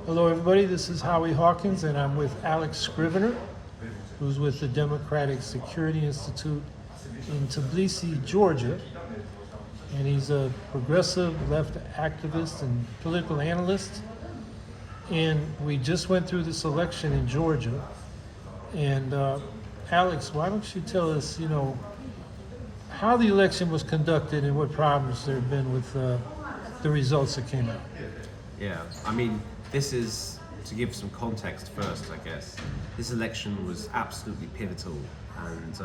Hello, everybody. This is Howie Hawkins, and I'm with Alex Scrivener, who's with the Democratic Security Institute in Tbilisi, Georgia. And he's a progressive left activist and political analyst. And we just went through this election in Georgia. And Alex, why don't you tell us, how the election was conducted and what problems there have been with the results that came out? Yeah, this is, to give some context first, I guess, this election was absolutely pivotal and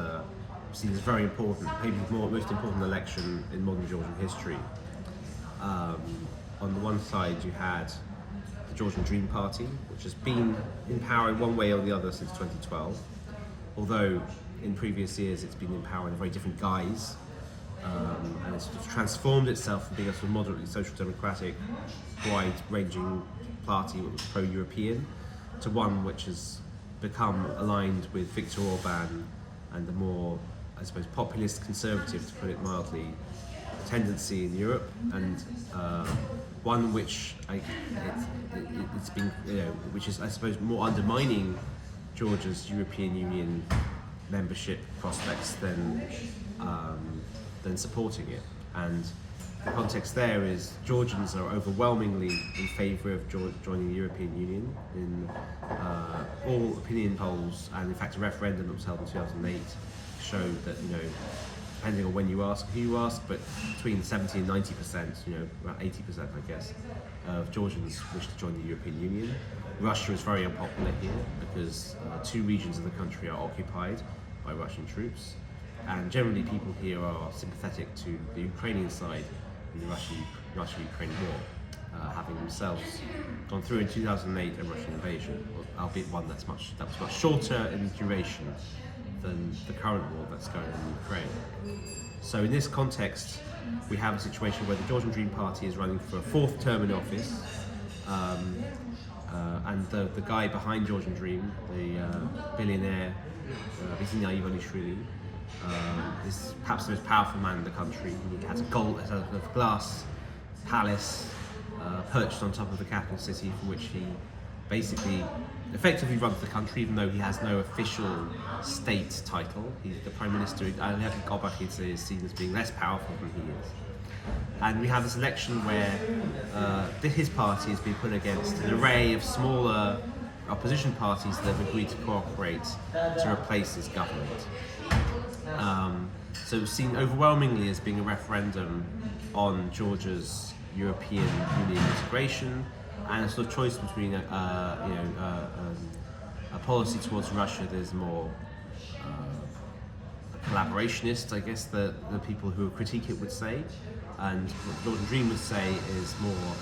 seen as very important, maybe the most important election in modern Georgian history. On the one side you had the Georgian Dream Party, which has been in power in one way or the other since 2012, although in previous years it's been in power in a very different guise, and it's sort of transformed itself from being a sort of moderately social democratic, wide-ranging party that was pro-European to one which has become aligned with Viktor Orban and the more, I suppose, populist conservative, to put it mildly, tendency in Europe, and one which it's been, which is, I suppose, more undermining Georgia's European Union membership prospects than supporting it. And the context there is Georgians are overwhelmingly in favour of joining the European Union in all opinion polls, and in fact a referendum that was held in 2008 showed that, depending on when you ask, who you ask, but between 70 and 90%, about 80% I guess, of Georgians wish to join the European Union. Russia is very unpopular here because two regions of the country are occupied by Russian troops, and generally people here are sympathetic to the Ukrainian side in the Russia-Ukraine war, having themselves gone through in 2008 a Russian invasion, albeit one that was much shorter in duration than the current war that's going on in Ukraine. So in this context, we have a situation where the Georgian Dream Party is running for a fourth term in office, and the guy behind Georgian Dream, the billionaire Bizina Ivanishvili, is perhaps the most powerful man in the country. He has a glass palace perched on top of the capital city, from which he basically effectively runs the country, even though he has no official state title. He's the Prime Minister. Alek Kobachidze is seen as being less powerful than he is. And we have this election where his party has been put against an array of smaller opposition parties that have agreed to cooperate to replace his government. So it's seen overwhelmingly as being a referendum on Georgia's European Union integration, and a sort of choice between a policy towards Russia that is more collaborationist, I guess the people who critique it would say, and what Georgian Dream would say is more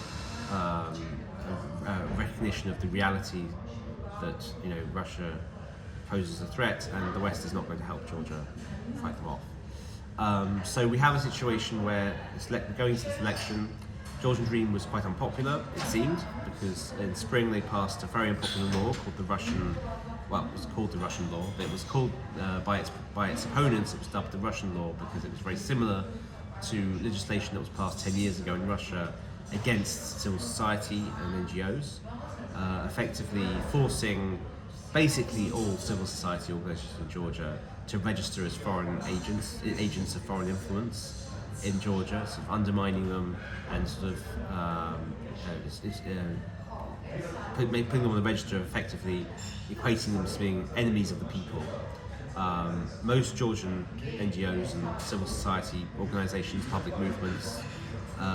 a recognition of the reality that Russia poses a threat and the West is not going to help Georgia fight them off. So we have a situation where going into this election, Georgian Dream was quite unpopular, it seemed, because in spring they passed a very unpopular law called the Russian, well, it was called the Russian law, but it was called, by its opponents, it was dubbed the Russian law because it was very similar to legislation that was passed 10 years ago in Russia against civil society and NGOs, effectively forcing basically all civil society organisations in Georgia to register as foreign agents of foreign influence in Georgia, sort of undermining them and sort of putting them on the register, effectively equating them as being enemies of the people. Most Georgian NGOs and civil society organisations, public movements,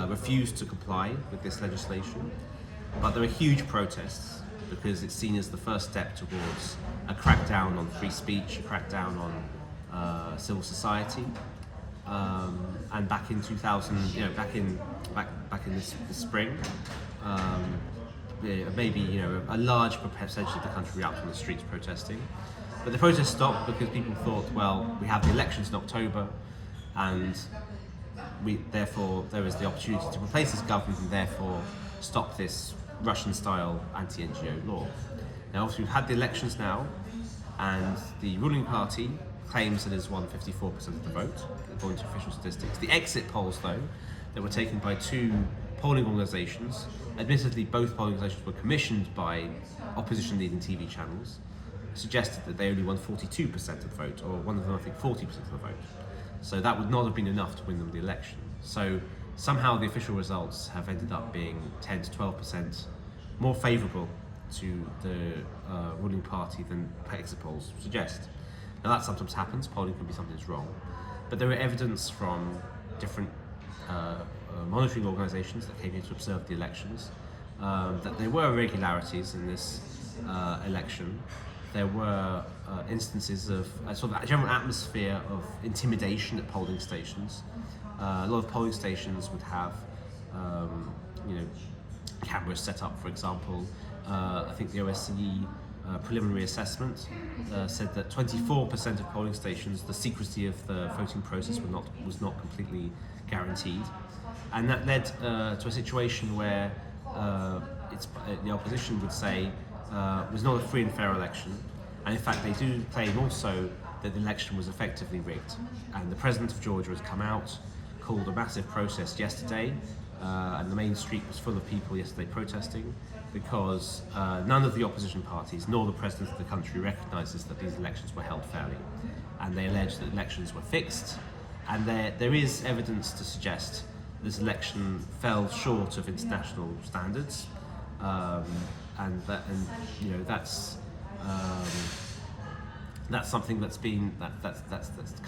refused to comply with this legislation, but there are huge protests because it's seen as the first step towards a crackdown on free speech, a crackdown on civil society. And back in 2000, back in the spring, maybe a large percentage of the country out on the streets protesting. But the protests stopped because people thought, well, we have the elections in October, and therefore there is the opportunity to replace this government and therefore stop this Russian-style anti-NGO law. Now, obviously, we've had the elections now, and the ruling party claims it has won 54% of the vote, according to official statistics. The exit polls, though, that were taken by two polling organisations. Admittedly, both polling organisations were commissioned by opposition-leading TV channels, suggested that they only won 42% of the vote, or one of them, I think, 40% of the vote. So that would not have been enough to win them the election. So somehow the official results have ended up being 10 to 12% more favourable to the ruling party than exit polls suggest. Now that sometimes happens, polling can be sometimes wrong, but there are evidence from different monitoring organisations that came here to observe the elections that there were irregularities in this election. There were instances of a sort of a general atmosphere of intimidation at polling stations. A lot of polling stations would have, cameras set up, for example. I think the OSCE preliminary assessment said that 24% of polling stations, the secrecy of the voting process was not completely guaranteed, and that led to a situation where the opposition would say was not a free and fair election, and in fact they do claim also that the election was effectively rigged. And the president of Georgia has come out, called a massive protest yesterday, and the main street was full of people yesterday protesting because none of the opposition parties nor the president of the country recognises that these elections were held fairly, and they allege that elections were fixed, and there is evidence to suggest this election fell short of international standards, that's something that's kind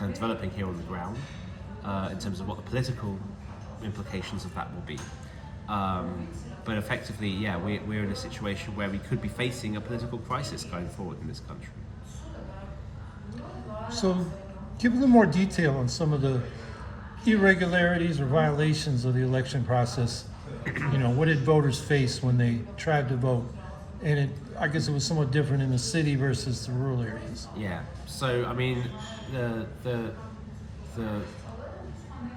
of developing here on the ground in terms of what the political implications of that will be. But effectively, yeah, we're in a situation where we could be facing a political crisis going forward in this country. So, give a little more detail on some of the irregularities or violations of the election process. What did voters face when they tried to vote? And I guess it was somewhat different in the city versus the rural areas. Yeah. So, I mean, the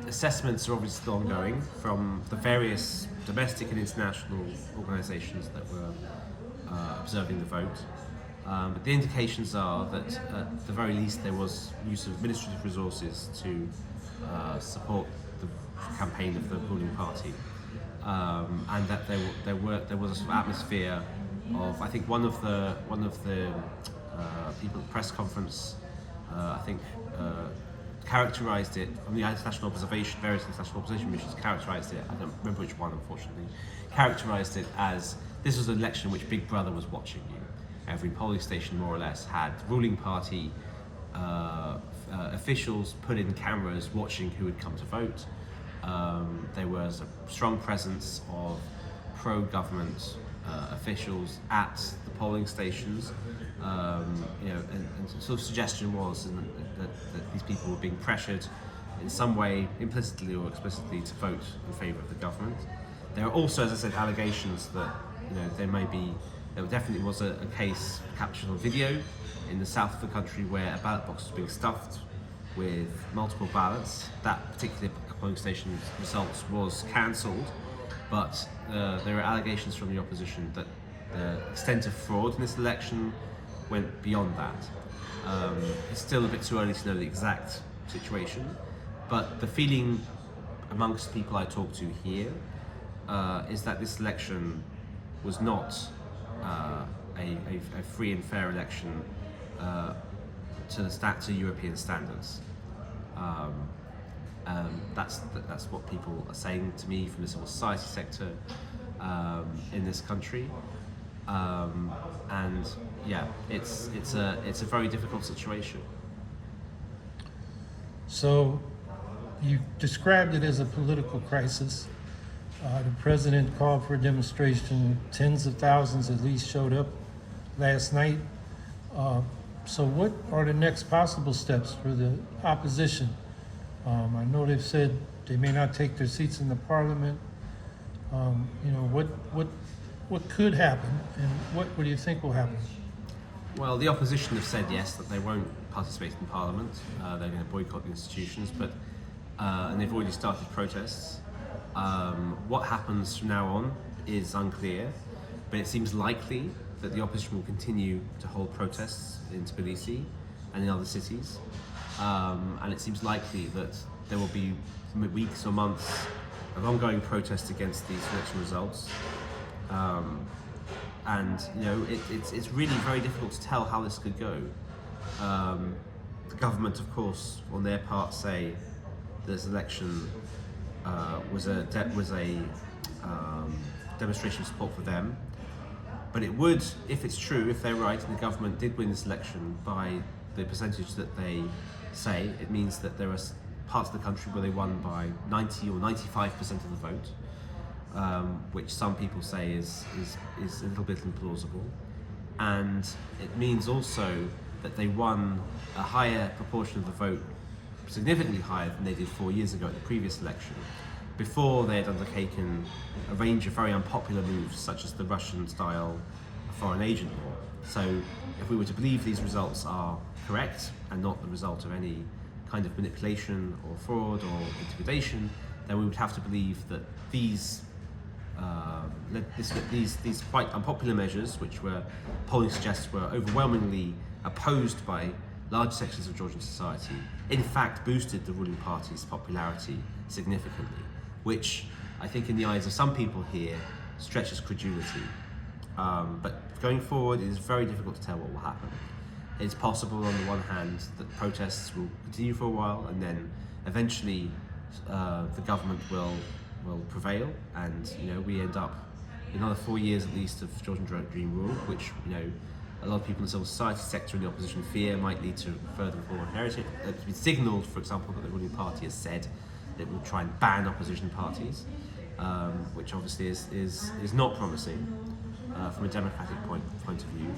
assessments are obviously still ongoing from the various domestic and international organisations that were observing the vote. But the indications are that at the very least there was use of administrative resources to support the campaign of the ruling party, and that there was a sort of atmosphere of, I think one of the people at the press conference, characterised it, from the international observation, various international observation missions characterised it, I don't remember which one unfortunately, characterised it as this was an election in which Big Brother was watching you. Every polling station more or less had ruling party officials put in cameras watching who had come to vote. There was a strong presence of pro-government officials at the polling stations, and sort of suggestion was that these people were being pressured in some way, implicitly or explicitly, to vote in favour of the government. There are also, as I said, allegations that there definitely was a case captured on video in the south of the country where a ballot box was being stuffed with multiple ballots. That particular polling station's results was cancelled, but there are allegations from the opposition that the extent of fraud in this election went beyond that. It's still a bit too early to know the exact situation, but the feeling amongst people I talk to here is that this election was not a free and fair election to European standards. That's what people are saying to me from the civil society sector in this country, and yeah, it's a very difficult situation. So, you described it as a political crisis. The president called for a demonstration. Tens of thousands at least showed up last night. So what are the next possible steps for the opposition? I know they've said they may not take their seats in the parliament. What could happen, and what do you think will happen? Well, the opposition have said yes, that they won't participate in Parliament. They're going to boycott the institutions, and they've already started protests. What happens from now on is unclear, but it seems likely that the opposition will continue to hold protests in Tbilisi and in other cities. And it seems likely that there will be weeks or months of ongoing protest against these election results. And it's really very difficult to tell how this could go. The government, of course, on their part, say this election was a demonstration of support for them. But it would, if it's true, if they're right, and the government did win this election by the percentage that they say, it means that there are parts of the country where they won by 90 or 95% of the vote, which some people say is a little bit implausible. And it means also that they won a higher proportion of the vote, significantly higher than they did 4 years ago at the previous election, before they had undertaken a range of very unpopular moves, such as the Russian-style foreign agent law. So if we were to believe these results are correct and not the result of any kind of manipulation or fraud or intimidation, then we would have to believe that these quite unpopular measures, which polling suggests were overwhelmingly opposed by large sections of Georgian society, in fact boosted the ruling party's popularity significantly, which I think in the eyes of some people here stretches credulity. But going forward, it is very difficult to tell what will happen. It's possible on the one hand that protests will continue for a while, and then eventually the government will prevail, and we end up in another 4 years at least of Georgian Dream rule, which a lot of people in the civil society sector and the opposition fear might lead to further authoritarianism. It's been signalled, for example, that the ruling party has said that it will try and ban opposition parties, which obviously is not promising from a democratic point of view.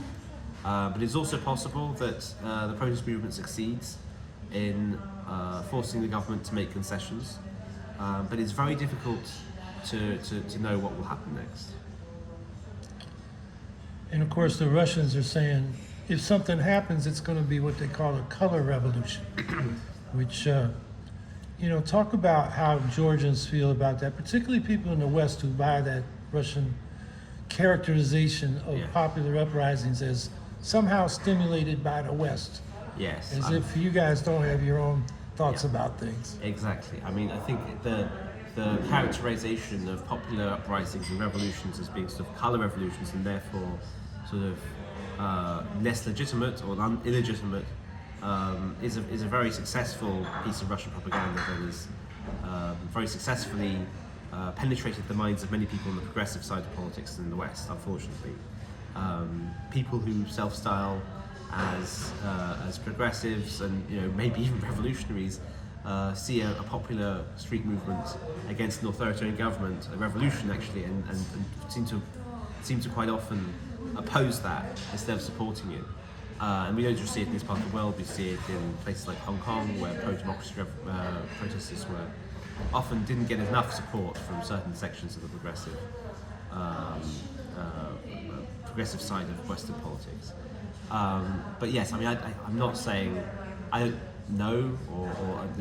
But it's also possible that the protest movement succeeds in forcing the government to make concessions. But it's very difficult to know what will happen next. And of course, the Russians are saying if something happens, it's going to be what they call a color revolution, which, talk about how Georgians feel about that, particularly people in the West who buy that Russian characterization of popular uprisings as somehow stimulated by the West. Yes. As if you guys don't have your own thoughts about things. Exactly. I mean, I think the characterization of popular uprisings and revolutions as being sort of color revolutions and therefore sort of less legitimate or illegitimate is a very successful piece of Russian propaganda that has very successfully penetrated the minds of many people on the progressive side of politics in the West, unfortunately. People who self-style as progressives and maybe even revolutionaries see a popular street movement against an authoritarian government, a revolution actually, and seem to quite often oppose that instead of supporting it. And we don't just see it in this part of the world, we see it in places like Hong Kong, where pro-democracy protesters often didn't get enough support from certain sections of the progressive side of Western politics. But yes, I mean, I'm not saying I don't know, or I'm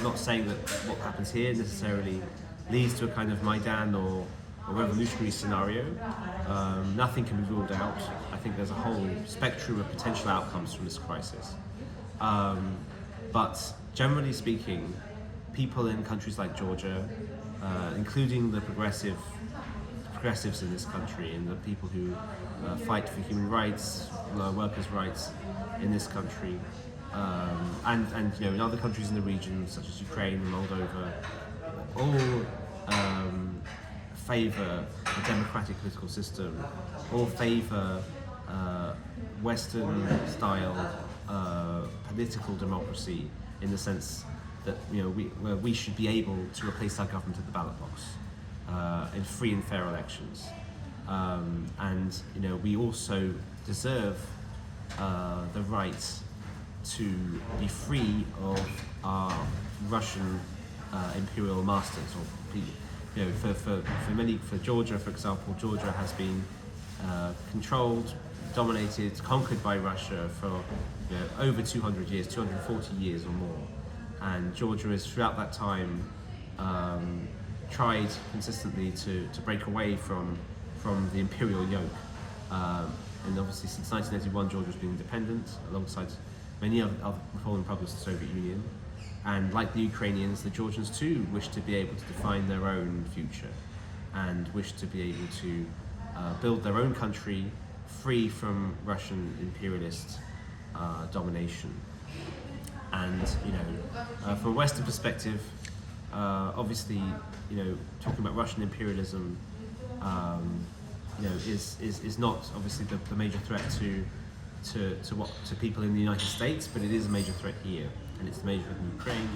not saying that what happens here necessarily leads to a kind of Maidan or revolutionary scenario. Nothing can be ruled out. I think there's a whole spectrum of potential outcomes from this crisis. But generally speaking, people in countries like Georgia, including the progressives in this country and the people who fight for human rights, workers' rights in this country, and in other countries in the region such as Ukraine and Moldova, all favour a democratic political system, all favour Western-style political democracy in the sense that we should be able to replace our government at the ballot box in free and fair elections, and we also deserve the right to be free of our Russian imperial masters. Or for Georgia, for example, Georgia has been controlled, dominated, conquered by Russia for over 200 years, 240 years or more, and Georgia has throughout that time tried consistently to break away from the imperial yoke. And obviously since 1981 Georgia has been independent alongside many other fallen republics of the Soviet Union, And like the Ukrainians, the Georgians too wish to be able to define their own future and wish to be able to build their own country free from Russian imperialist domination. And from a Western perspective, obviously, talking about Russian imperialism, is not obviously the major threat to people in the United States, but it is a major threat here, and it's the major threat in Ukraine.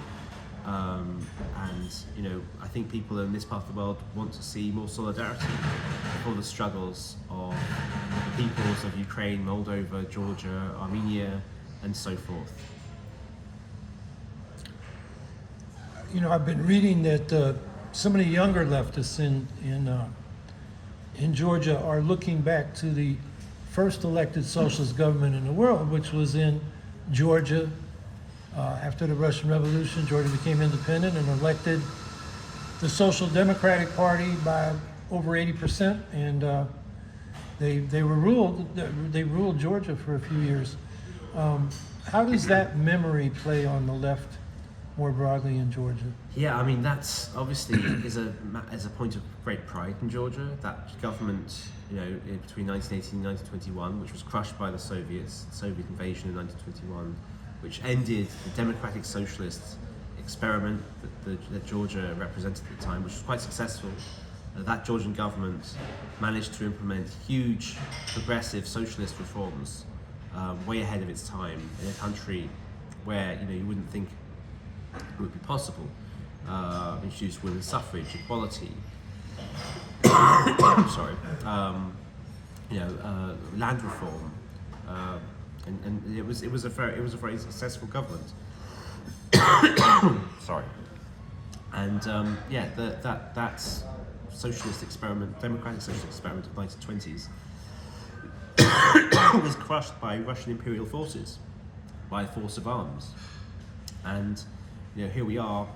I think people in this part of the world want to see more solidarity for the struggles of the peoples of Ukraine, Moldova, Georgia, Armenia, and so forth. I've been reading that some of the younger leftists in Georgia are looking back to the first elected socialist government in the world, which was in Georgia. After the Russian Revolution, Georgia became independent and elected the Social Democratic Party by over 80%, and they ruled Georgia for a few years. How does that memory play on the left more broadly in Georgia? Yeah, I mean that's obviously is a point of great pride in Georgia. That government, between 1918 and 1921, which was crushed by the Soviet invasion in 1921, which ended the democratic socialist experiment that Georgia represented at the time, which was quite successful. That Georgian government managed to implement huge progressive socialist reforms way ahead of its time in a country where you wouldn't think it would be possible. Introduced women's suffrage, equality. Sorry, land reform, and it was a very successful government. Sorry, and that socialist experiment, democratic socialist experiment of the 1920s, was crushed by Russian imperial forces, by force of arms, and here we are,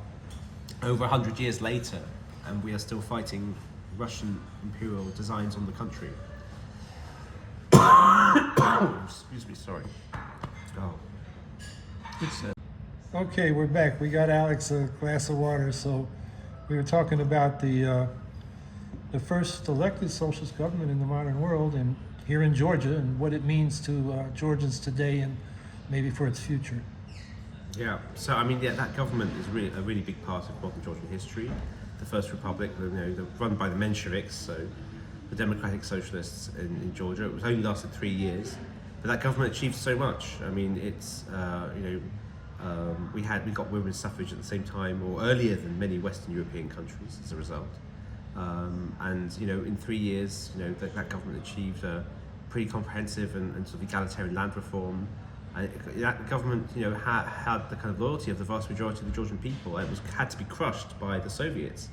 over 100 years later, and we are still fighting Russian imperial designs on the country. Excuse me, sorry. Oh. Okay, we're back. We got Alex a glass of water. So we were talking about the first elected socialist government in the modern world, and here in Georgia, and what it means to Georgians today and maybe for its future. Yeah, so that government is a really big part of modern Georgian history. The First Republic, run by the Mensheviks, so the Democratic Socialists in Georgia. It was only lasted 3 years, but that government achieved so much. I mean, it's we got women's suffrage at the same time, or earlier than many Western European countries as a result. In 3 years, that government achieved a pretty comprehensive and sort of egalitarian land reform. And that government, had the kind of loyalty of the vast majority of the Georgian people. It had to be crushed by the Soviets,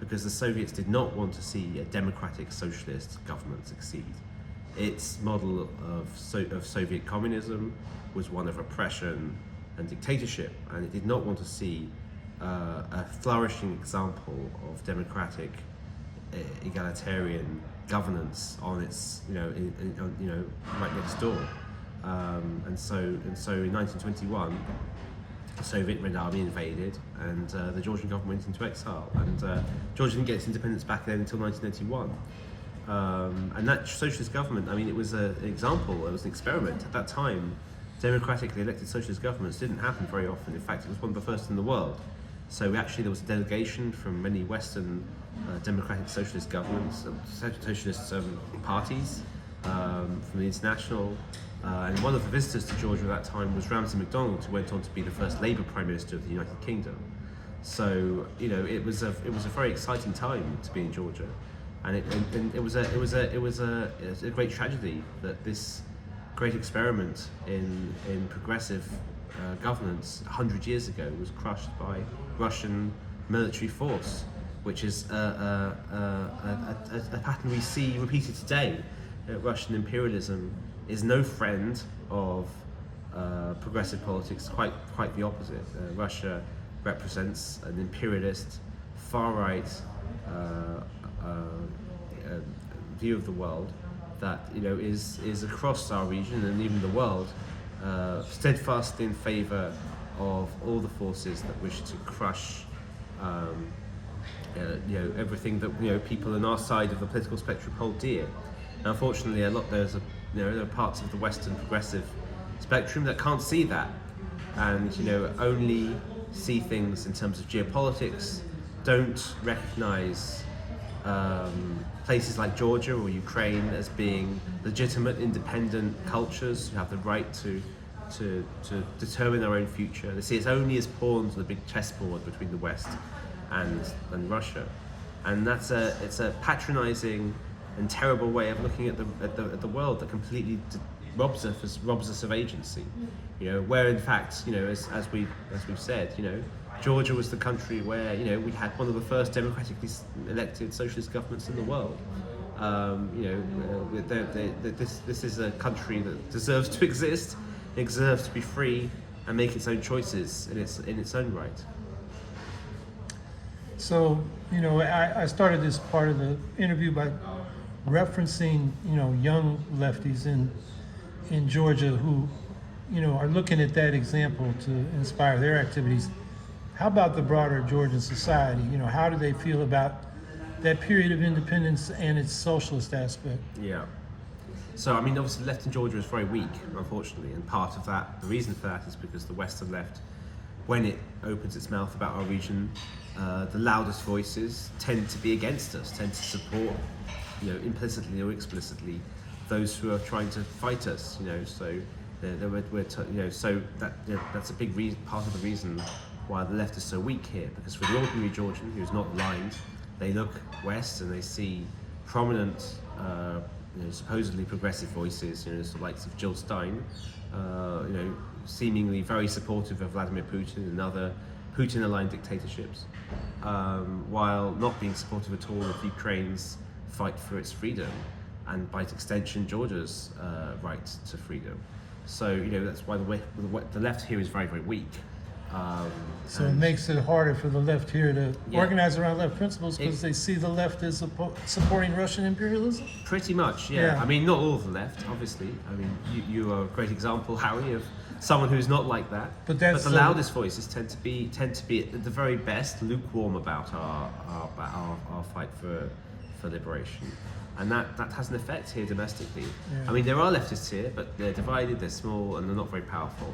because the Soviets did not want to see a democratic socialist government succeed. Its model of Soviet communism was one of oppression and dictatorship, and it did not want to see a flourishing example of democratic, egalitarian governance on its, right next door. And so in 1921, the Soviet Red Army invaded, and the Georgian government went into exile. And Georgia didn't get its independence back then until 1981. And that socialist government, it was an example, it was an experiment. At that time, democratically elected socialist governments didn't happen very often. In fact, it was one of the first in the world. So there was a delegation from many Western democratic socialist governments, socialist parties, from the International. And one of the visitors to Georgia at that time was Ramsay MacDonald, who went on to be the first Labour Prime Minister of the United Kingdom. So it was a very exciting time to be in Georgia, and it was a great tragedy that this great experiment in progressive governance 100 years ago was crushed by Russian military force, which is a pattern we see repeated today. Russian imperialism is no friend of progressive politics, quite the opposite. Russia represents an imperialist, far-right view of the world that is across our region and even the world, steadfast in favour of all the forces that wish to crush everything that people on our side of the political spectrum hold dear. And unfortunately, there are parts of the Western progressive spectrum that can't see that, and only see things in terms of geopolitics, don't recognise places like Georgia or Ukraine as being legitimate, independent cultures who have the right to determine their own future. They see it only as pawns on the big chessboard between the West and Russia, and it's a patronising and terrible way of looking at the world that completely robs us of agency. Where in fact, as we've said, Georgia was the country where we had one of the first democratically elected socialist governments in the world. This is a country that deserves to exist, deserves to be free and make its own choices in its own right. So, I started this part of the interview by referencing, young lefties in Georgia who, are looking at that example to inspire their activities. How about the broader Georgian society? How do they feel about that period of independence and its socialist aspect? Yeah. So, obviously the left in Georgia is very weak, unfortunately, and part of that, the reason for that is because the Western left, when it opens its mouth about our region, the loudest voices tend to be against us, tend to support, implicitly or explicitly, those who are trying to fight us. So that's a big part of the reason why the left is so weak here. Because for the ordinary Georgian who's not blind, they look west and they see prominent, supposedly progressive voices, the likes of Jill Stein, seemingly very supportive of Vladimir Putin and other Putin-aligned dictatorships, while not being supportive at all of Ukraine's fight for its freedom, and by extension Georgia's right to freedom. So that's why the left here is very, very weak. So it makes it harder for the left here to organize around left principles because they see the left as supporting Russian imperialism? Pretty much, yeah. Not all of the left, obviously. You are a great example, Howie, of someone who's not like that. But the loudest voices tend to be at the very best lukewarm about our fight for liberation. And that has an effect here domestically. Yeah. There are leftists here, but they're divided, they're small, and they're not very powerful.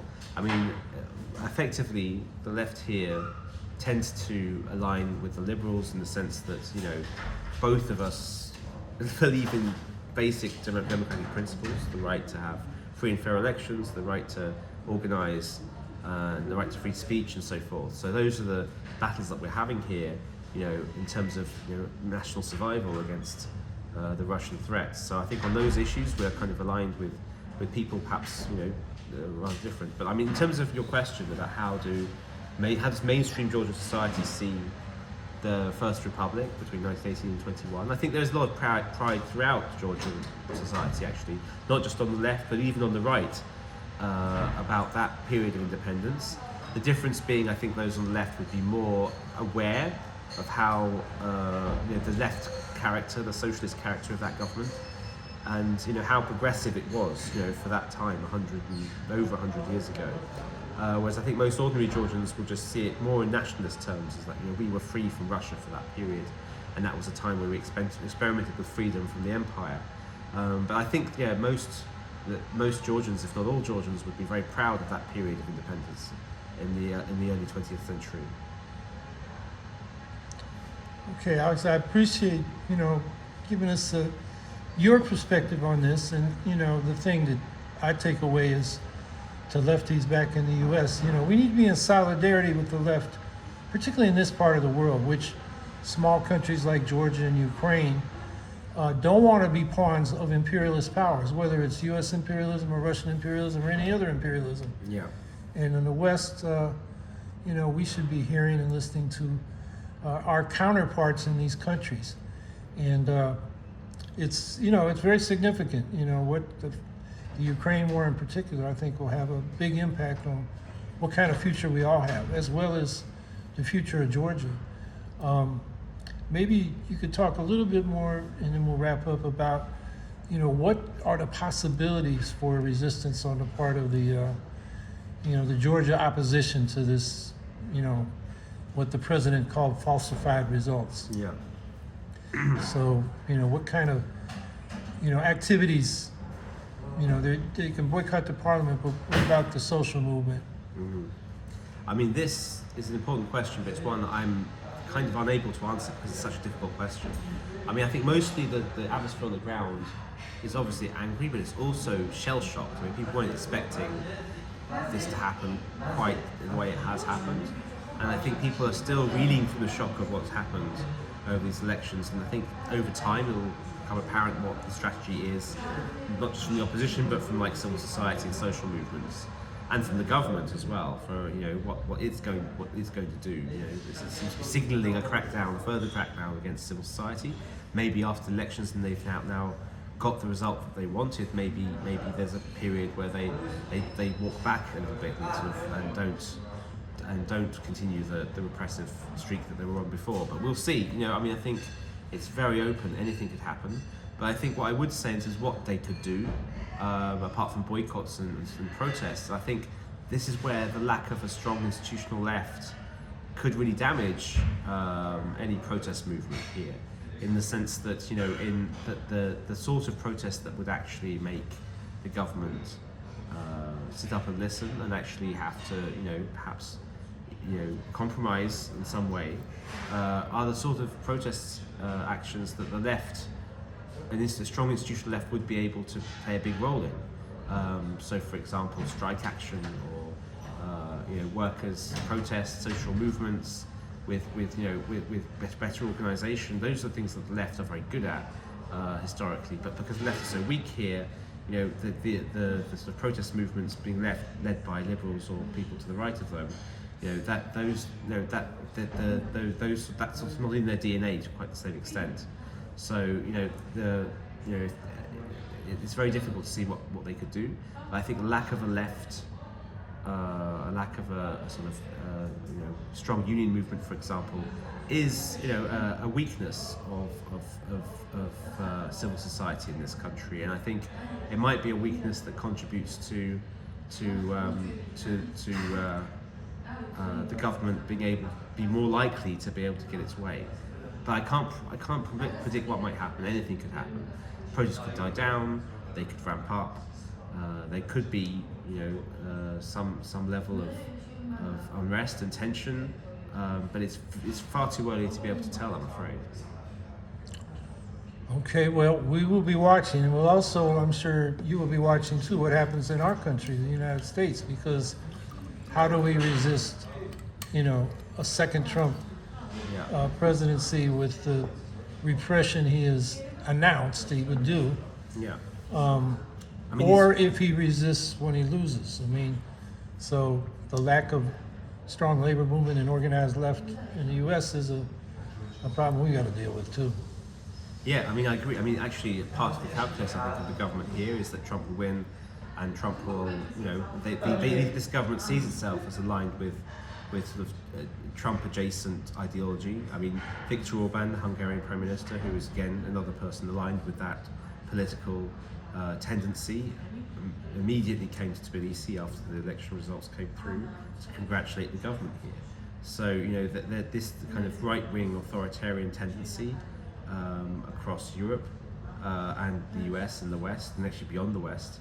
Effectively, the left here tends to align with the liberals in the sense that, both of us believe in basic democratic principles, the right to have free and fair elections, the right to organise, and the right to free speech and so forth. So those are the battles that we're having here, in terms of national survival against the Russian threats. So I think on those issues we're kind of aligned with people perhaps rather different. But in terms of your question about how does mainstream Georgian society see the First Republic between 1918 and 1921, I think there's a lot of pride throughout Georgian society, actually, not just on the left but even on the right, about that period of independence. The difference being, I think those on the left would be more aware of how the left character, the socialist character of that government, and how progressive it was, for that time, over 100 years ago. Whereas I think most ordinary Georgians will just see it more in nationalist terms, as we were free from Russia for that period, and that was a time where we experimented with freedom from the empire. But I think, most Georgians, if not all Georgians, would be very proud of that period of independence in the early 20th century. Okay, Alex, I appreciate, giving us your perspective on this. And, the thing that I take away is, to lefties back in the U.S., we need to be in solidarity with the left, particularly in this part of the world, which small countries like Georgia and Ukraine don't want to be pawns of imperialist powers, whether it's U.S. imperialism or Russian imperialism or any other imperialism. Yeah. And in the West, we should be hearing and listening to our counterparts in these countries. And it's very significant. What the Ukraine war in particular, I think, will have a big impact on what kind of future we all have, as well as the future of Georgia. Maybe you could talk a little bit more, and then we'll wrap up, about what are the possibilities for resistance on the part of the the Georgia opposition to this, what the president called falsified results. Yeah. So, what kind of, activities, they can boycott the parliament, but what about the social movement? I mean, this is an important question, but it's one that I'm kind of unable to answer because it's such a difficult question. I mean, I think mostly the atmosphere on the ground is obviously angry, but it's also shell-shocked. I mean, people weren't expecting this to happen quite in the way it has happened. And I think people are still reeling from the shock of what's happened over these elections. And I think over time it will become apparent what the strategy is, not just from the opposition, but from like civil society and social movements, and from the government as well, for what it's going to do. It seems to be signalling a further crackdown against civil society. Maybe after elections, and they've now got the result that they wanted. Maybe there's a period where they walk back a little bit and don't continue the repressive streak that they were on before. But we'll see. I think it's very open. Anything could happen. But I think what I would say is what they could do, apart from boycotts and protests. I think this is where the lack of a strong institutional left could really damage any protest movement here, in the sense that the sort of protest that would actually make the government sit up and listen and actually have to perhaps compromise in some way are the sort of protest actions that the left, and a strong institutional left, would be able to play a big role in. So, for example, strike action or workers' protests, social movements with better organisation. Those are the things that the left are very good at historically. But because the left is so weak here, the sort of protest movements being led by liberals or people to the right of them, that's sort of not in their DNA to quite the same extent. So it's very difficult to see what they could do. But I think lack of a left, a lack of a sort of strong union movement, for example, is a weakness of civil society in this country, and I think it might be a weakness that contributes to the government be more likely to be able to get its way. But I can't predict what might happen. Anything could happen. Protests could die down. They could ramp up. There could be some level of unrest and tension. But it's far too early to be able to tell, I'm afraid. Okay, well, we will be watching, and we'll also, I'm sure you will be watching too, what happens in our country, the United States, because how do we resist, a second Trump presidency with the repression he has announced he would do? Yeah. Or if he resists when he loses. So the lack of strong labor movement and organized left in the U.S. is a problem we got to deal with too. Yeah, I agree. Actually, part of the calculus, I think, of the government here is that Trump will win, and Trump will, this government sees itself as aligned with sort of Trump-adjacent ideology. Viktor Orban, the Hungarian Prime Minister, who is again another person aligned with that political tendency, immediately came to Tbilisi after the election results came through to congratulate the government here. So this kind of right-wing authoritarian tendency across Europe and the US and the West, and actually beyond the West,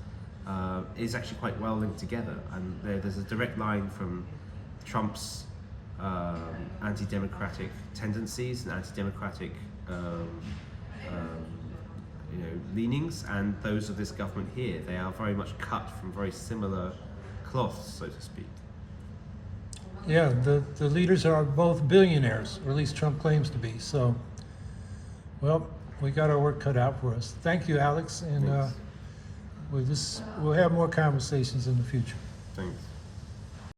is actually quite well linked together. And there's a direct line from Trump's anti-democratic tendencies and anti-democratic leanings, and those of this government here. They are very much cut from very similar cloths, so to speak. Yeah, the leaders are both billionaires, or at least Trump claims to be. So, well, we got our work cut out for us. Thank you, Alex, and we'll have more conversations in the future. Thanks.